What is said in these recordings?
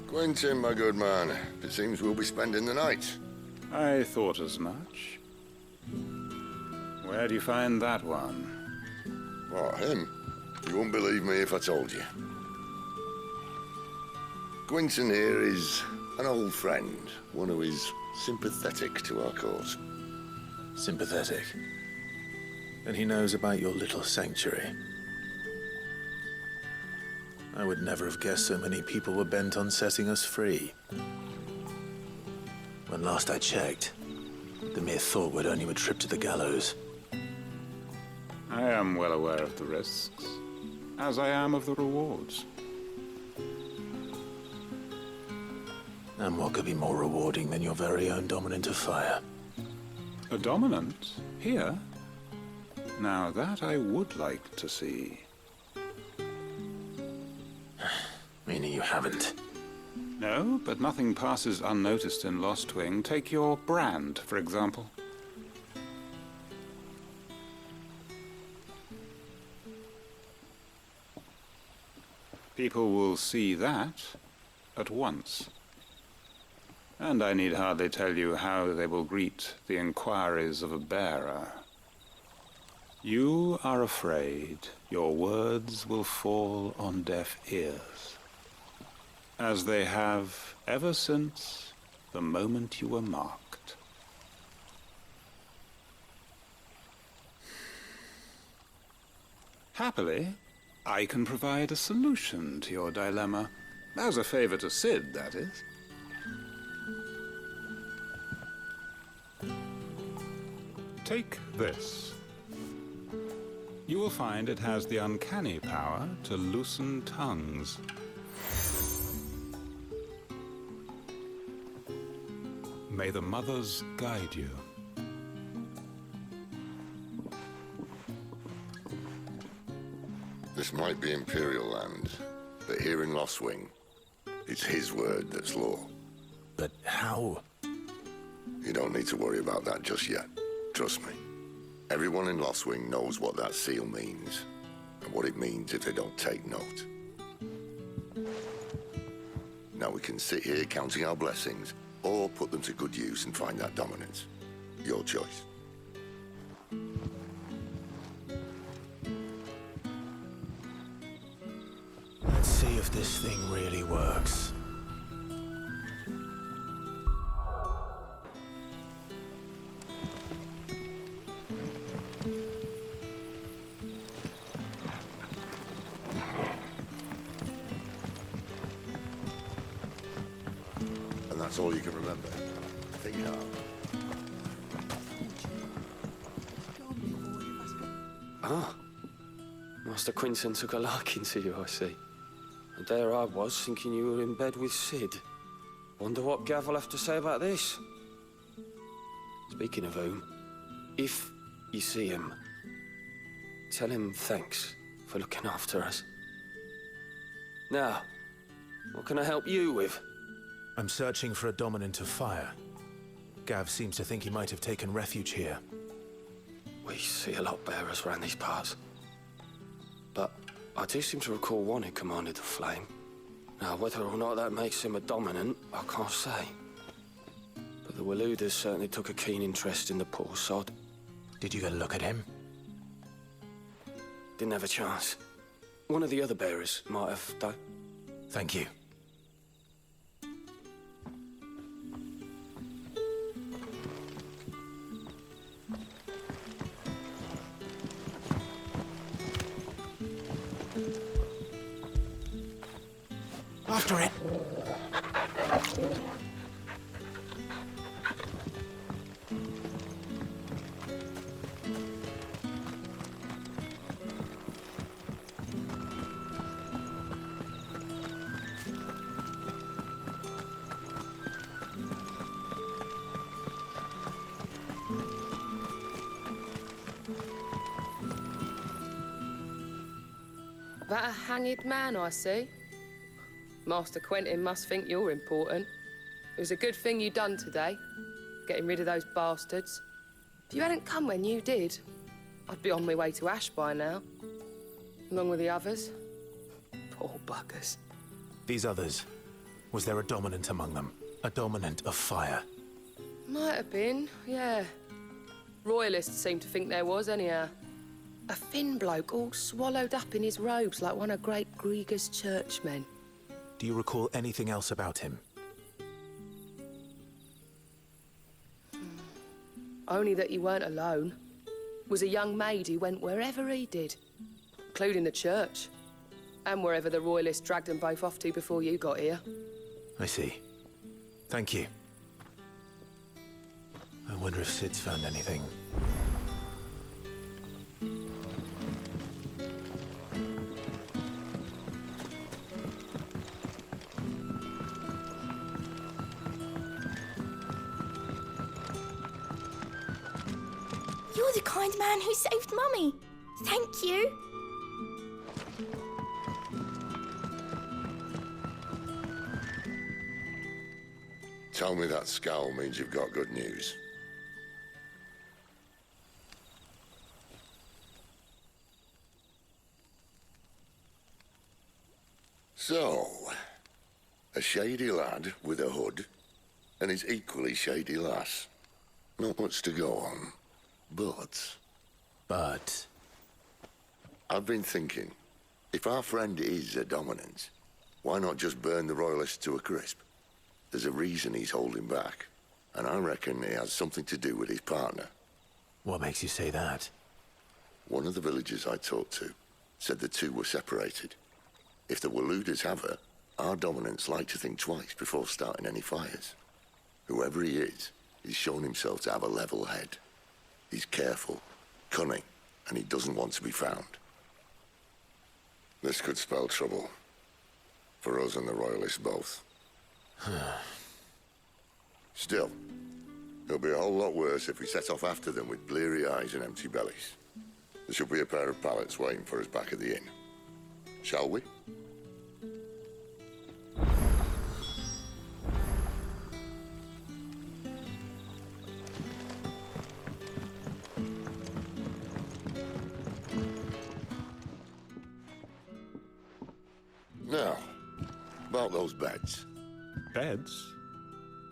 Quentin, my good man. It seems we'll be spending the night. I thought as much. Where do you find that one? What, him? You wouldn't believe me if I told you. Quentin here is an old friend, one who is sympathetic to our cause. Sympathetic? And he knows about your little sanctuary. I would never have guessed so many people were bent on setting us free. When last I checked, the mere thought would earn you a trip to the gallows. I am well aware of the risks, as I am of the rewards. And what could be more rewarding than your very own dominant of fire? A dominant? Here? Now that I would like to see. Meaning you haven't? No, but nothing passes unnoticed in Lost Wing. Take your brand, for example. People will see that at once. And I need hardly tell you how they will greet the inquiries of a bearer. You are afraid your words will fall on deaf ears, as they have ever since the moment you were marked. Happily, I can provide a solution to your dilemma. As a favor to Sid, that is. Take this. You will find it has the uncanny power to loosen tongues. May the mothers guide you. This might be Imperial land, but here in Lost Wing, it's his word that's law. But how? You don't need to worry about that just yet. Trust me. Everyone in Lost Wing knows what that seal means, and what it means if they don't take note. Now we can sit here counting our blessings, or put them to good use and find that dominance. Your choice. Let's see if this thing really works. And that's all you can remember. Think hard. Ah, Master Quentin took a liking to you, I see. And there I was, thinking you were in bed with Sid. Wonder what Gav will have to say about this. Speaking of whom, if you see him, tell him thanks for looking after us. Now, what can I help you with? I'm searching for a dominant of fire. Gav seems to think he might have taken refuge here. We see a lot bearers around these parts. But I do seem to recall one who commanded the flame. Now, whether or not that makes him a dominant, I can't say. But the Waluders certainly took a keen interest in the poor sod. Did you get a look at him? Didn't have a chance. One of the other bearers might have, though. Thank you. After it! That a hanged man I see? Master Quentin must think you're important. It was a good thing you done today, getting rid of those bastards. If you hadn't come when you did, I'd be on my way to Ash by now, along with the others. Poor buggers. These others, was there a dominant among them? A dominant of fire? Might have been, yeah. Royalists seem to think there was, anyhow. A thin bloke all swallowed up in his robes like one of Great Gregor's churchmen. Do you recall anything else about him? Only that he weren't alone. Was a young maid who went wherever he did, including the church, and wherever the Royalists dragged them both off to before you got here. I see. Thank you. I wonder if Sid's found anything. You're the kind man who saved Mummy. Thank you. Tell me that scowl means you've got good news. So, a shady lad with a hood, and his equally shady lass. Not much to go on, but... I've been thinking, if our friend is a dominant, why not just burn the Royalists to a crisp? There's a reason he's holding back, and I reckon it has something to do with his partner. What makes you say that? One of the villagers I talked to said the two were separated. If the Waluders have her, our dominants like to think twice before starting any fires. Whoever he is, he's shown himself to have a level head. He's careful, cunning, and he doesn't want to be found. This could spell trouble. For us and the Royalists both. Still, it'll be a whole lot worse if we set off after them with bleary eyes and empty bellies. There should be a pair of pallets waiting for us back at the inn. Shall we? Now, about those beds. Beds?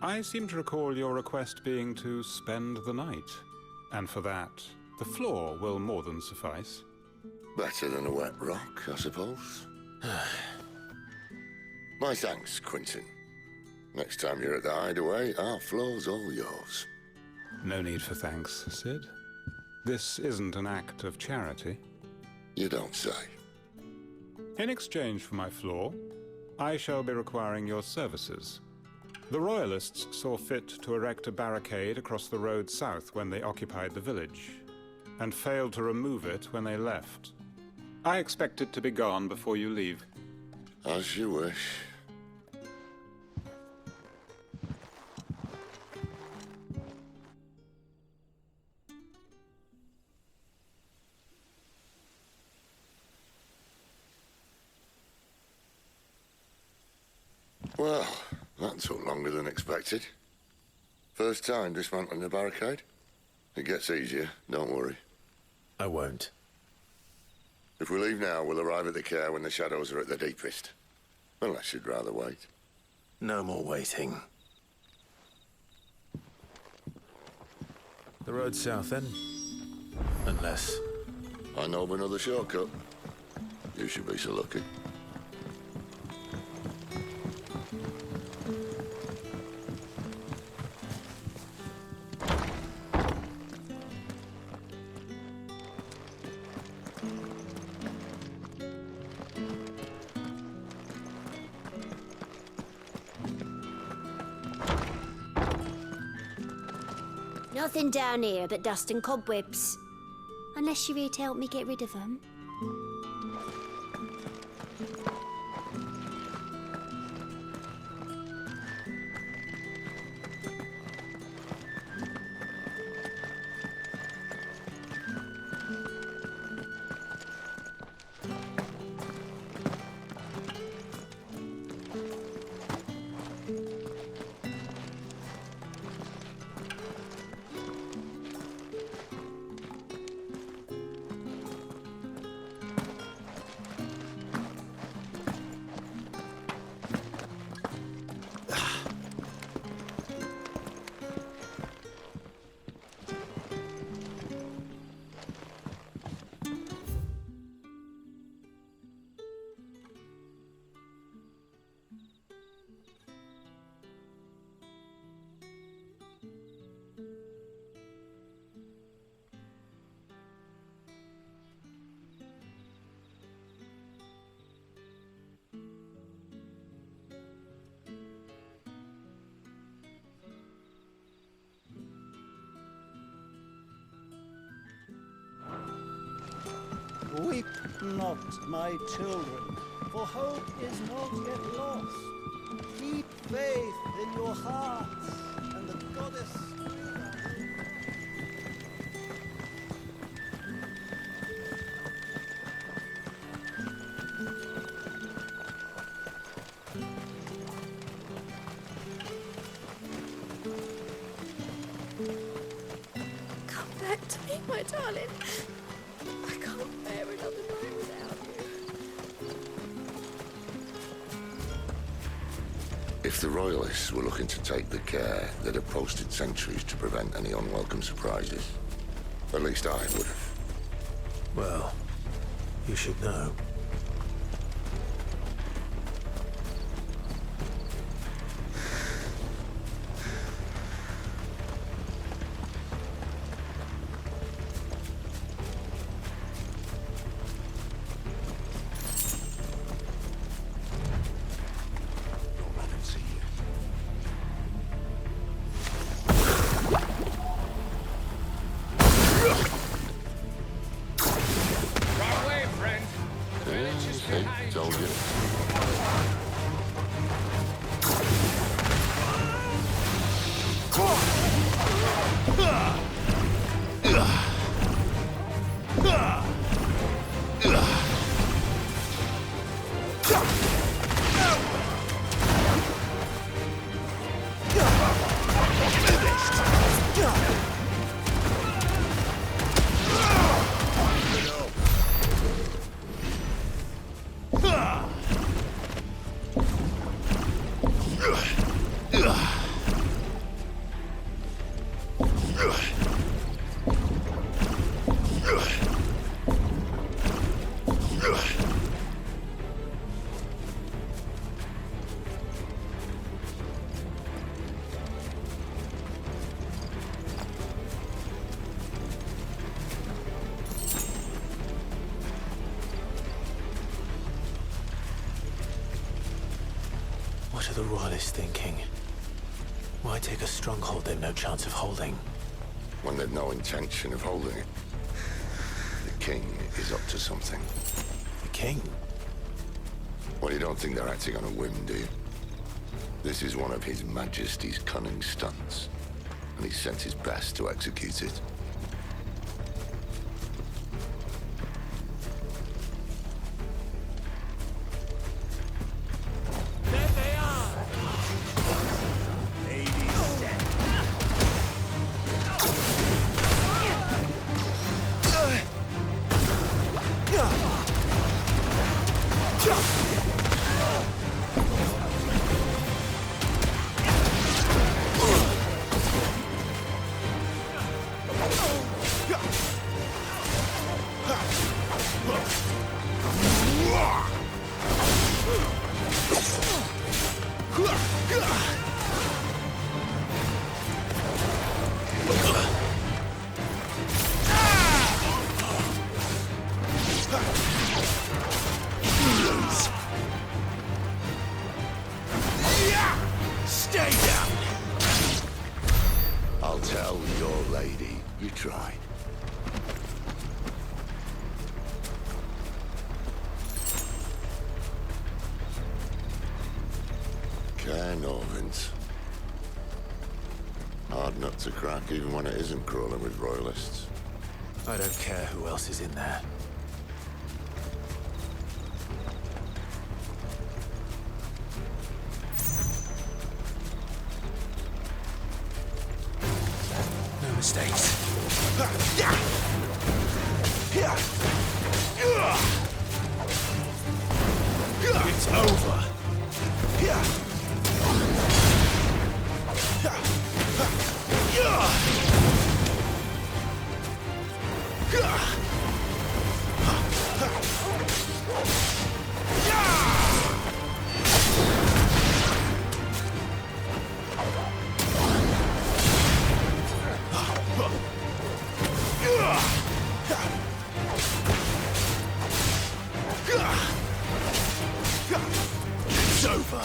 I seem to recall your request being to spend the night. And for that, the floor will more than suffice. Better than a wet rock, I suppose. My thanks, Quentin. Next time you're at the hideaway, our floor's all yours. No need for thanks, Sid. This isn't an act of charity. You don't say. In exchange for my floor, I shall be requiring your services. The Royalists saw fit to erect a barricade across the road south when they occupied the village, and failed to remove it when they left. I expect it to be gone before you leave. As you wish. Well, that took longer than expected. First time dismantling the barricade? It gets easier, don't worry. I won't. If we leave now, we'll arrive at the care when the shadows are at their deepest. Unless you'd rather wait. No more waiting. The road south, then? Unless... I know of another shortcut. You should be so lucky. Nothing down here but dust and cobwebs. Unless you're here to help me get rid of them. Weep not, my children, for hope is not yet lost. Keep faith in your hearts, and the goddess... Come back to me, my darling. I can't bear another night without you. If the Royalists were looking to take the care, they'd have posted sentries to prevent any unwelcome surprises. At least I would have. Well, you should know. Told you. What are the Royalists thinking? Why take a stronghold they've no chance of holding? When they've no intention of holding it. The king is up to something. The king? Well, you don't think they're acting on a whim, do you? This is one of His Majesty's cunning stunts, and he's sent his best to execute it. Tell your lady you tried. Care Norvins. Hard nut to crack even when it isn't crawling with royalists. I don't care who else is in there. No mistakes. It's over. It's over.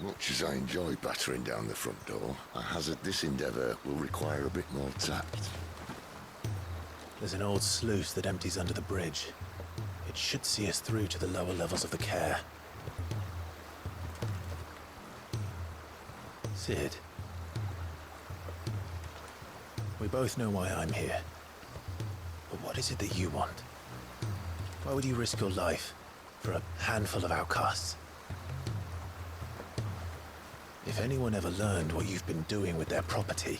Much as I enjoy battering down the front door, I hazard this endeavour will require a bit more tact. There's an old sluice that empties under the bridge. It should see us through to the lower levels of the care. Sid. We both know why I'm here. But what is it that you want? Why would you risk your life for a handful of outcasts? If anyone ever learned what you've been doing with their property...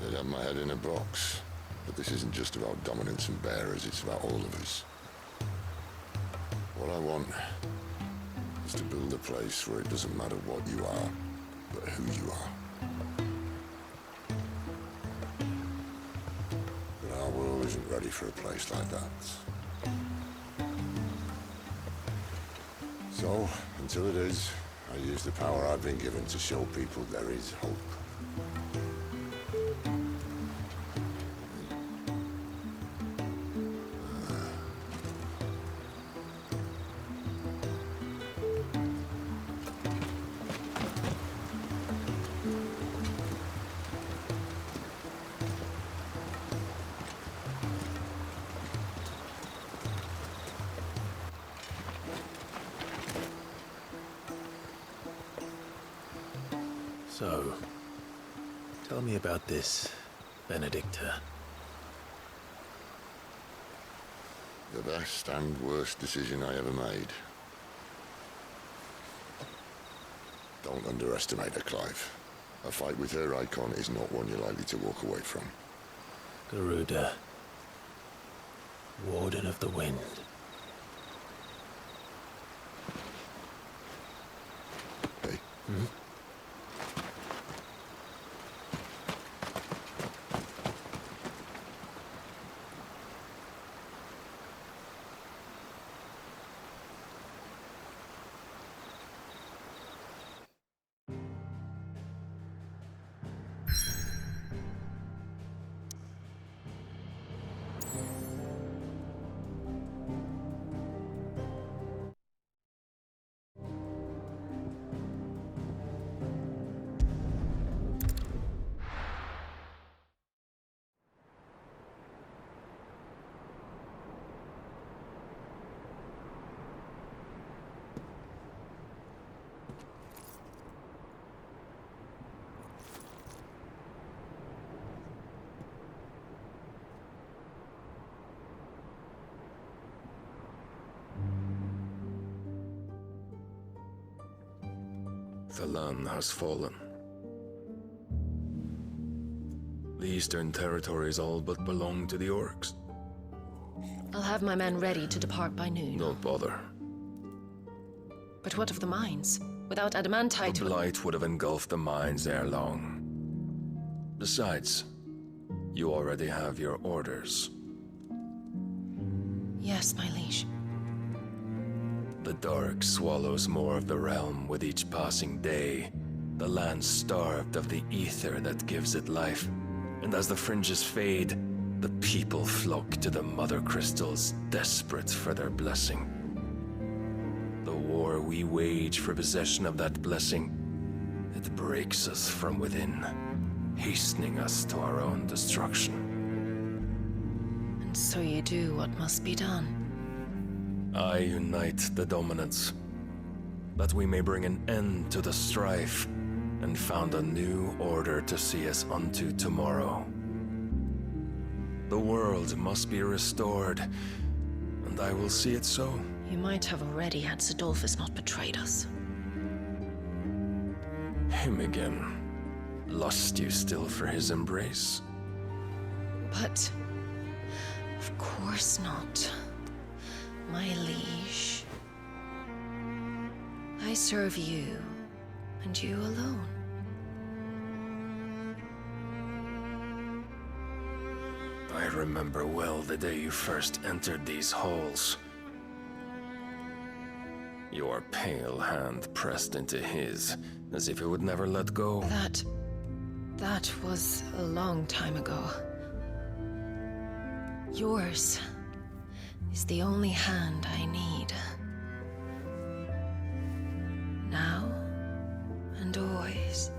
They'd have my head in a box. But this isn't just about dominance and bearers, it's about all of us. What I want is to build a place where it doesn't matter what you are, but who you are. But our world isn't ready for a place like that. So, until it is, I use the power I've been given to show people there is hope. So, tell me about this, Benedicta. The best and worst decision I ever made. Don't underestimate her, Clive. A fight with her icon is not one you're likely to walk away from. Garuda, Warden of the Wind. Hey? Hmm? The land has fallen. The Eastern territories all but belong to the orcs. I'll have my men ready to depart by noon. Don't bother. But what of the mines? Without adamantite... The blight would have engulfed the mines ere long. Besides, you already have your orders. Yes, my liege. The dark swallows more of the realm with each passing day. The land starved of the ether that gives it life. And as the fringes fade, the people flock to the mother crystals, desperate for their blessing. The war we wage for possession of that blessing, it breaks us from within, hastening us to our own destruction. And so you do what must be done. I unite the dominants, that we may bring an end to the strife, and found a new order to see us unto tomorrow. The world must be restored, and I will see it so. You might have already had Zidolphus not betrayed us. Him again. Lust you still for his embrace? But... of course not. My liege. I serve you, and you alone. I remember well the day you first entered these halls. Your pale hand pressed into his, as if it would never let go. That was a long time ago. Yours is the only hand I need. Now and always.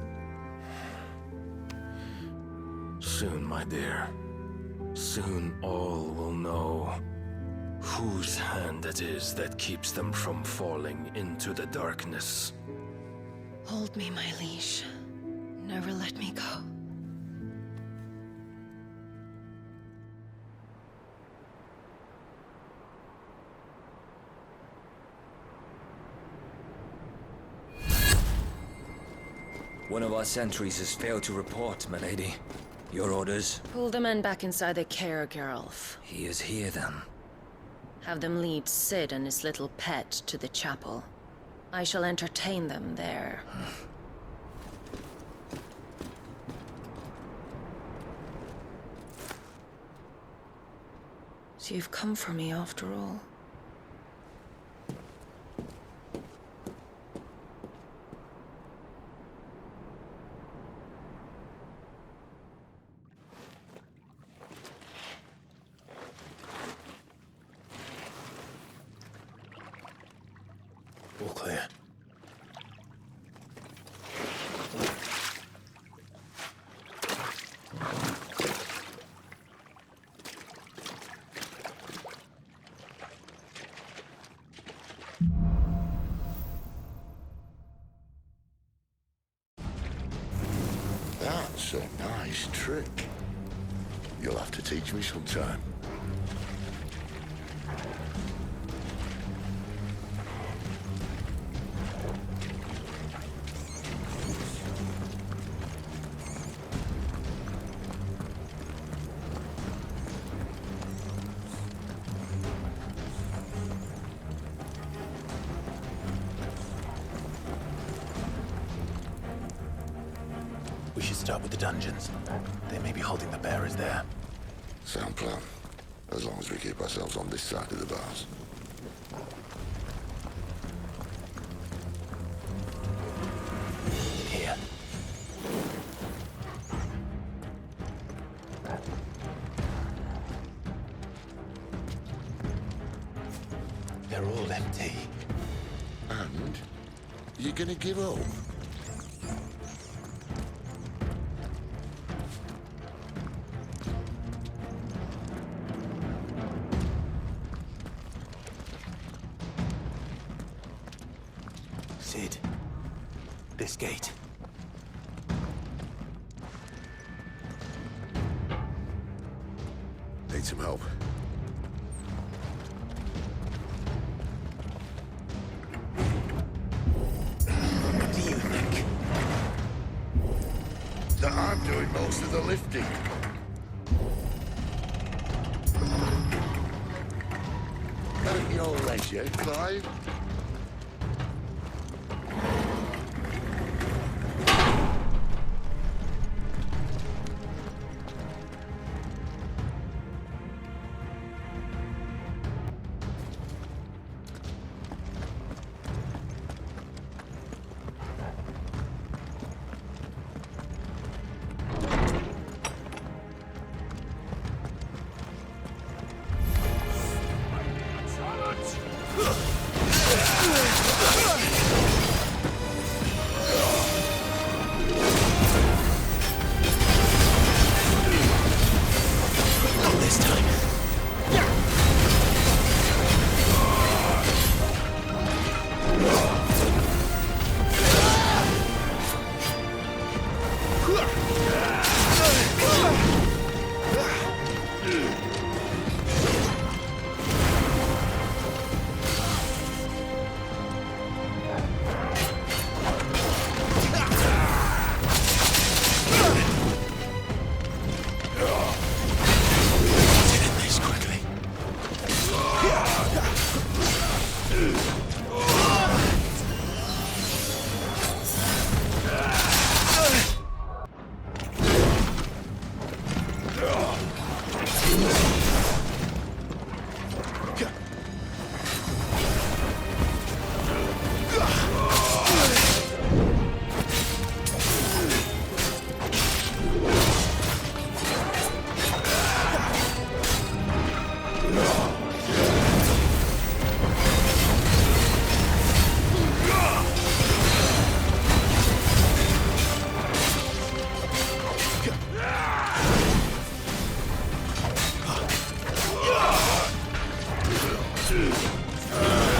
Soon, my dear. Soon all will know whose hand it is that keeps them from falling into the darkness. Hold me, my liege. Never let me go. One of our sentries has failed to report, milady. Your orders? Pull the men back inside their care, Geralf. He is here, then. Have them lead Sid and his little pet to the chapel. I shall entertain them there. So you've come for me after all. All clear. That's a nice trick. You'll have to teach me sometime. We should start with the dungeons. They may be holding the bearers there. Sound plan. As long as we keep ourselves on this side of the bars. Here. They're all empty. And? You're gonna give up? Sid. This gate. Need some help. What do you think? That I'm doing most of the lifting. At your leisure, Clive. Not this time.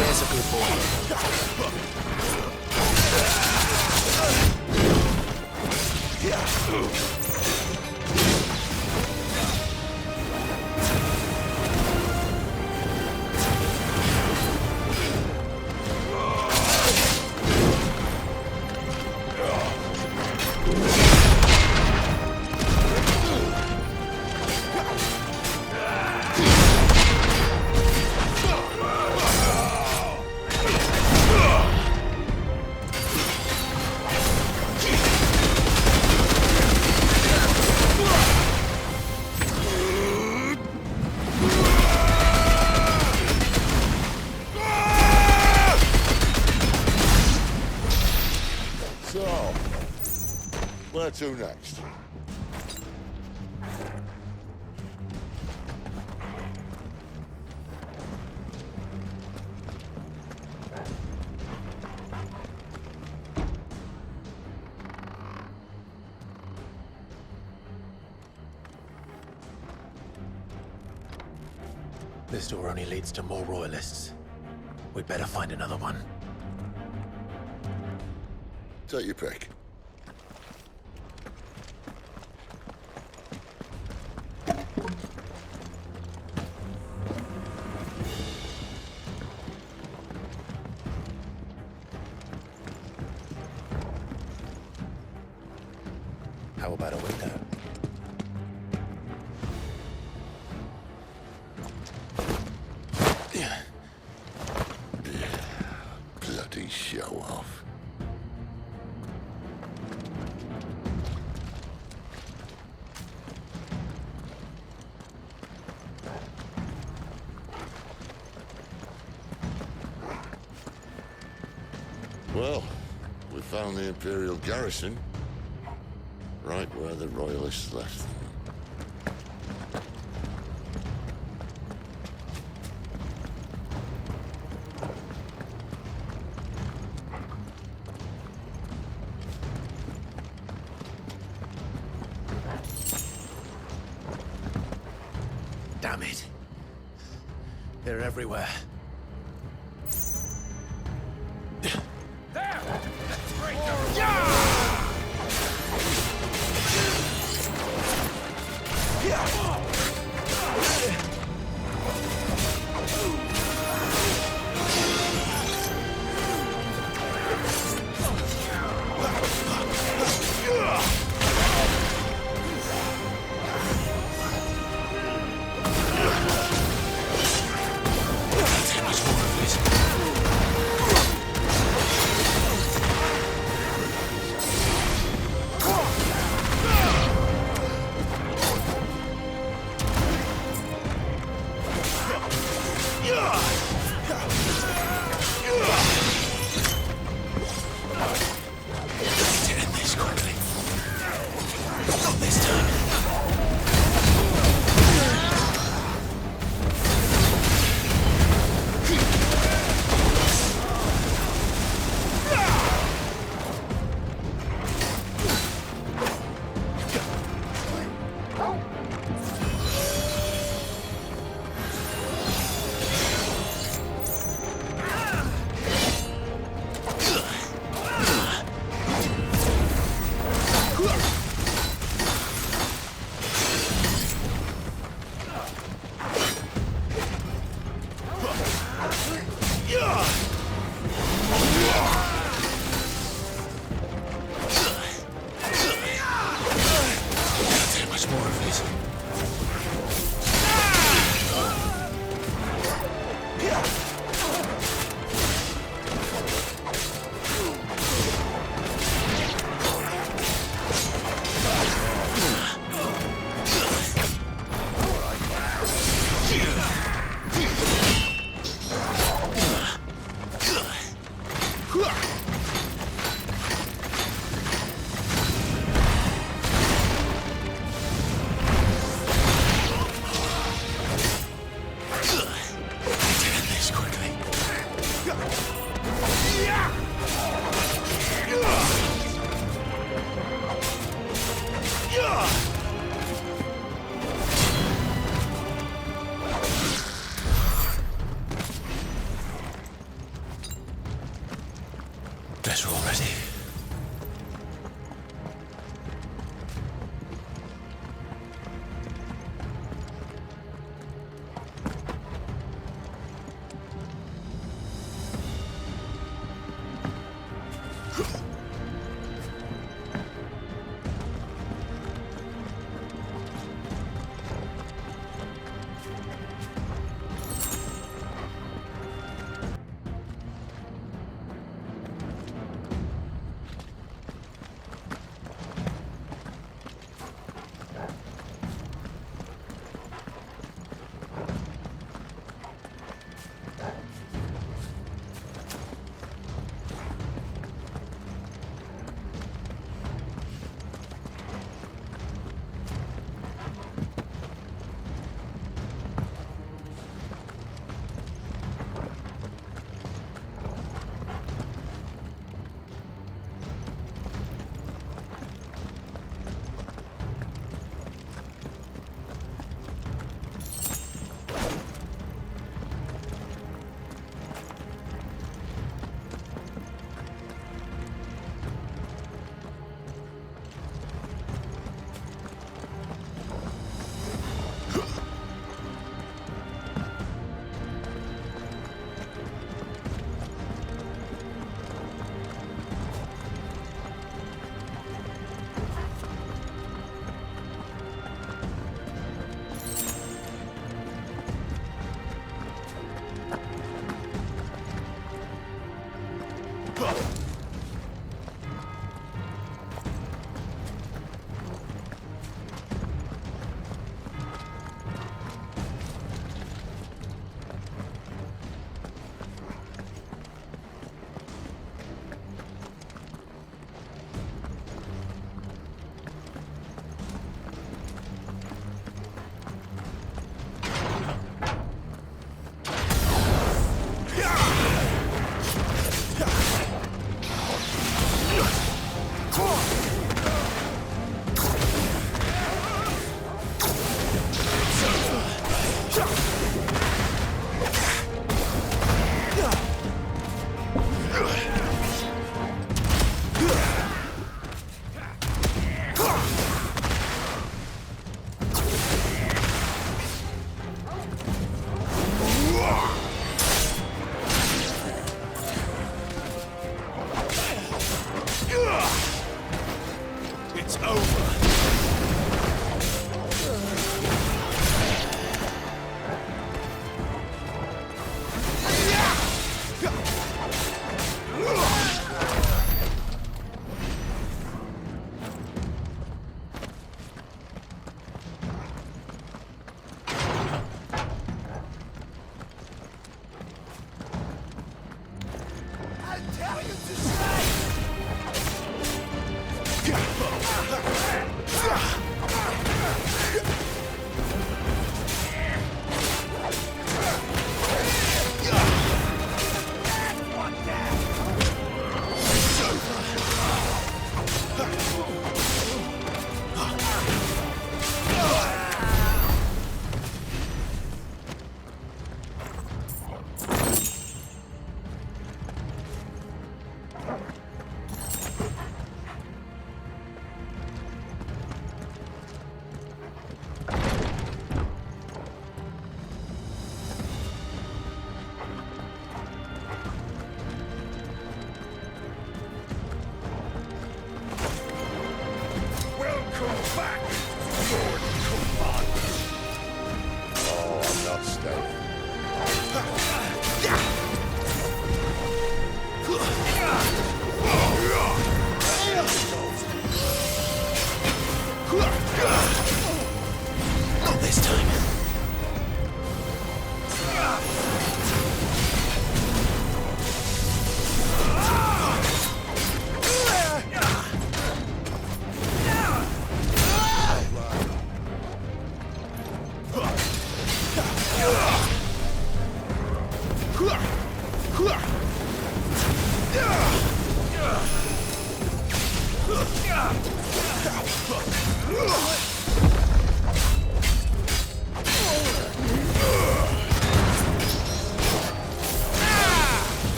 There's a good So, where to next? This door only leads to more royalists. We'd better find another one. Take your pick. How about a window? Bloody show off. Well, we found the Imperial garrison, right where the Royalists left them. Damn it. They're everywhere. Can't take much more of this. Guess we're all ready.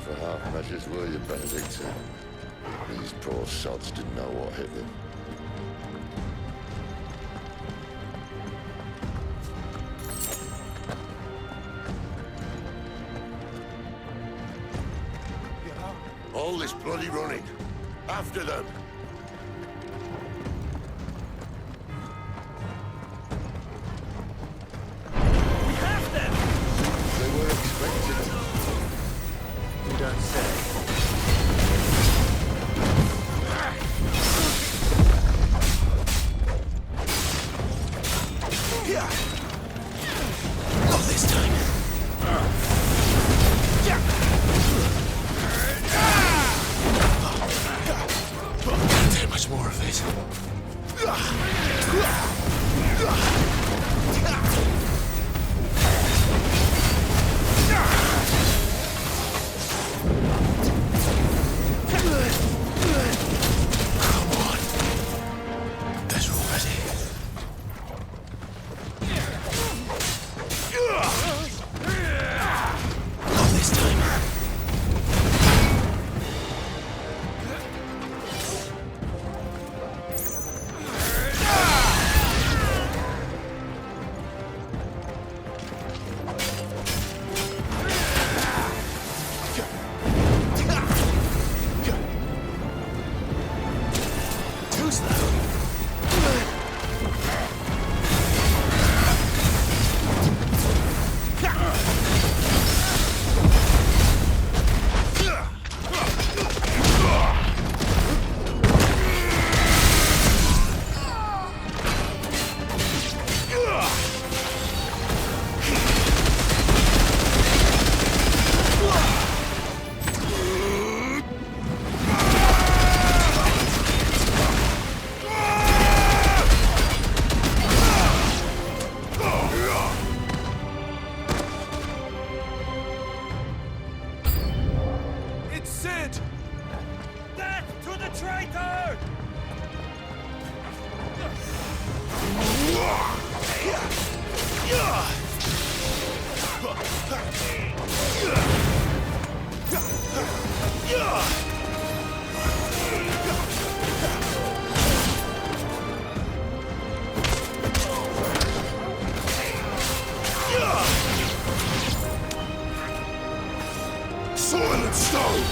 For half measures, were you, Benedictine? These poor sods didn't know what hit them. All this bloody running. After them! We have them! They were expecting them. You don't say. Not this time. Can't take much more of it. Silent stone!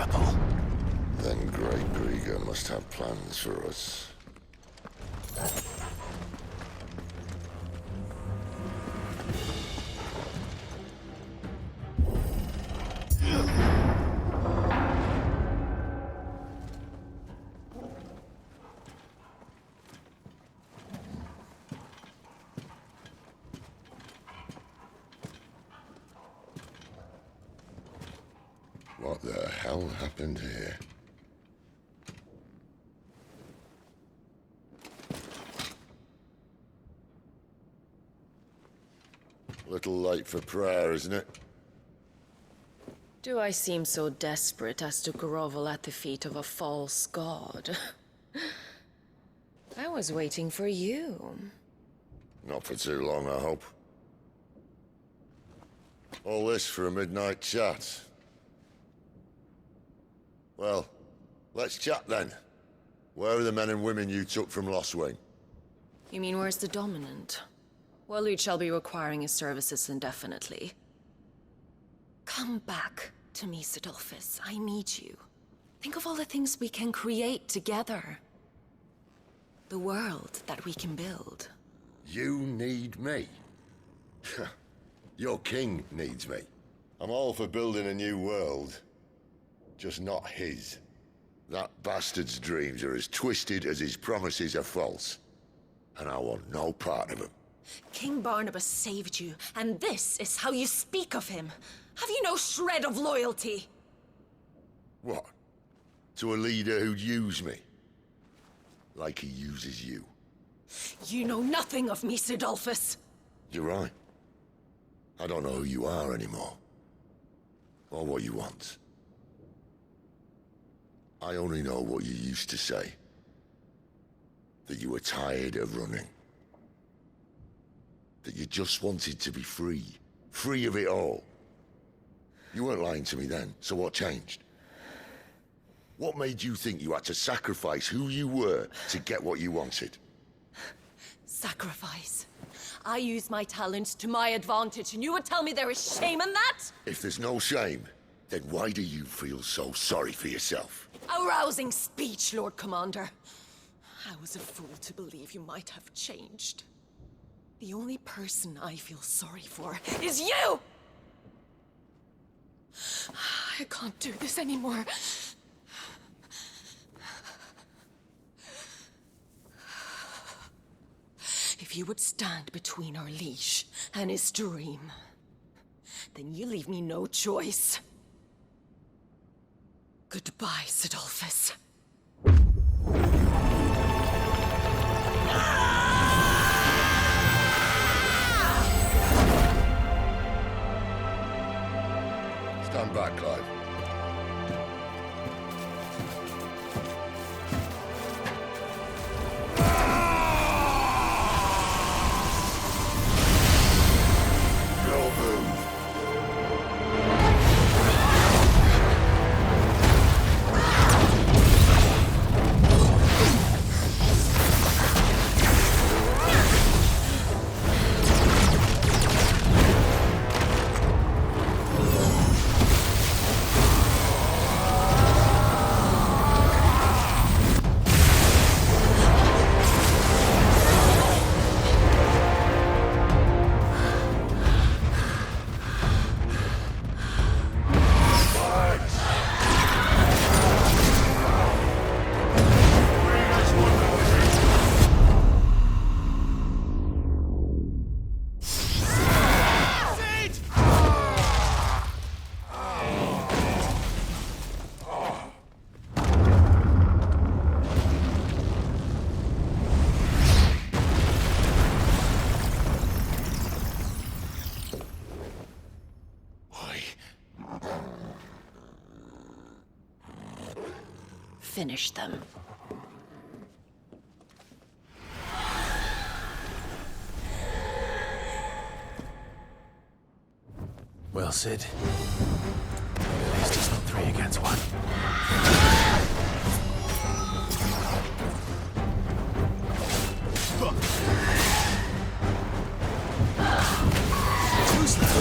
chapel. Then Great Grieger must have plans for us. What the hell happened here? Little late for prayer, isn't it? Do I seem so desperate as to grovel at the feet of a false god? I was waiting for you. Not for too long, I hope. All this for a midnight chat. Well, let's chat then. Where are the men and women you took from Lost Wing? You mean where's the dominant? Waleed shall be requiring his services indefinitely. Come back to me, Sidolphus. I need you. Think of all the things we can create together. The world that we can build. You need me? Your king needs me. I'm all for building a new world. Just not his. That bastard's dreams are as twisted as his promises are false. And I want no part of them. King Barnabas saved you, and this is how you speak of him. Have you no shred of loyalty? What? To a leader who'd use me? Like he uses you? You know nothing of me, Sidolphus. You're right. I don't know who you are anymore. Or what you want. I only know what you used to say. That you were tired of running. That you just wanted to be free. Free of it all. You weren't lying to me then, so what changed? What made you think you had to sacrifice who you were to get what you wanted? Sacrifice. I use my talents to my advantage, and you would tell me there is shame in that? If there's no shame, then why do you feel so sorry for yourself? A rousing speech, Lord Commander. I was a fool to believe you might have changed. The only person I feel sorry for is you! I can't do this anymore. If you would stand between our liege and his dream, then you leave me no choice. Goodbye, Sidolphus. Stand back, Clive. No move. Finish them. Well, Sid. At least it's not 3 against 1. Too slow.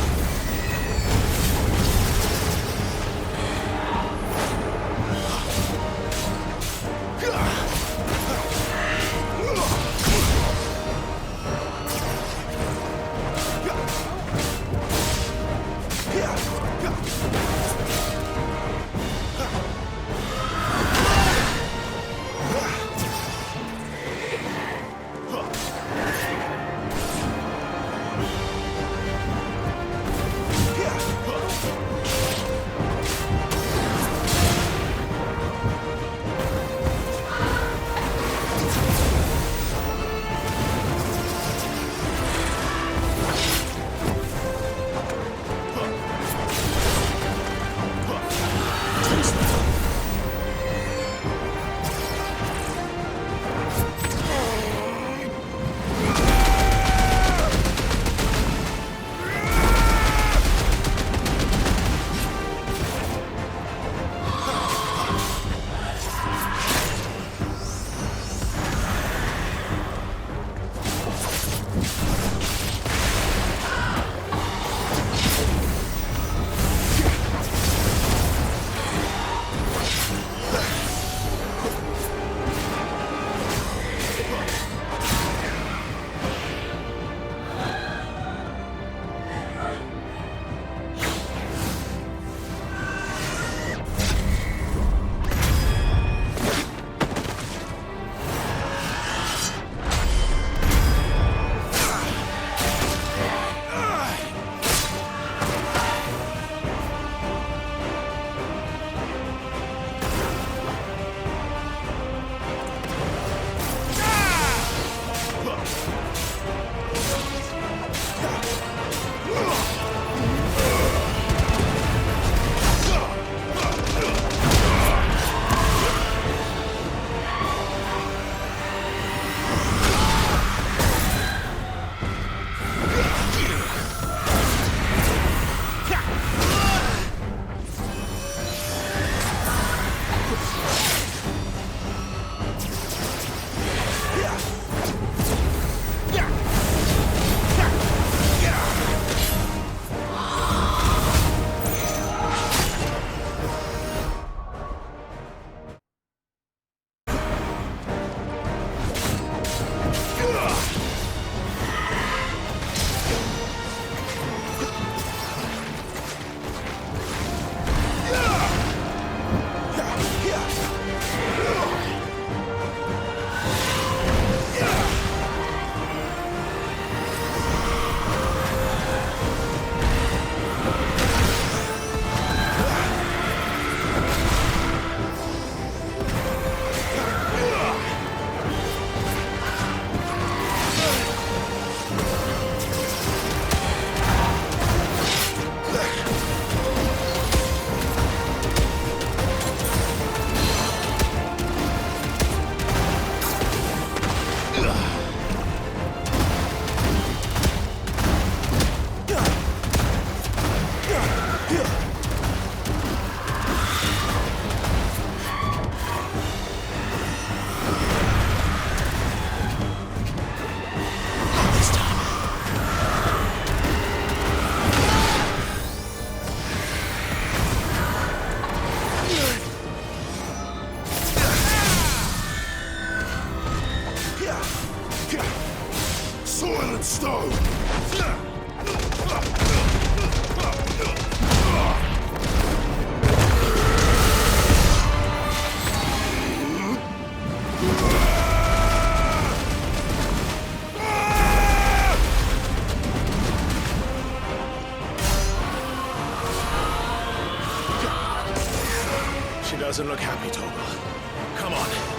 on stone! She doesn't look happy, Torgal. Come on.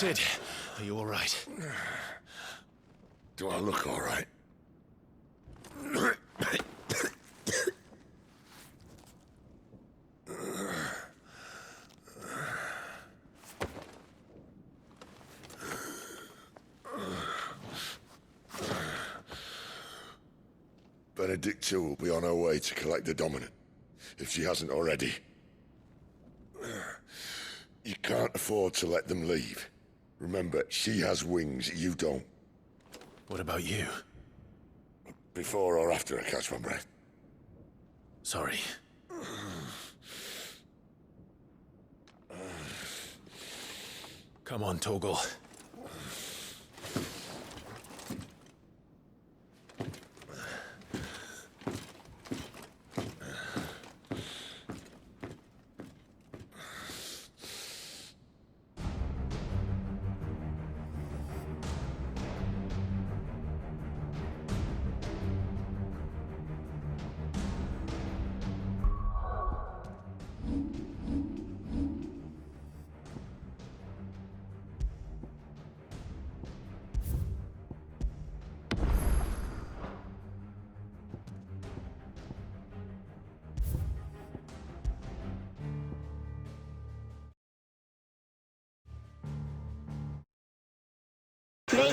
Sid, are you all right? Do I look all right? Benedicta will be on her way to collect the Dominant, if she hasn't already. You can't afford to let them leave. Remember, she has wings, you don't. What about you? Before or after I catch my breath? Sorry. Come on, Torgal.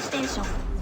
ステーション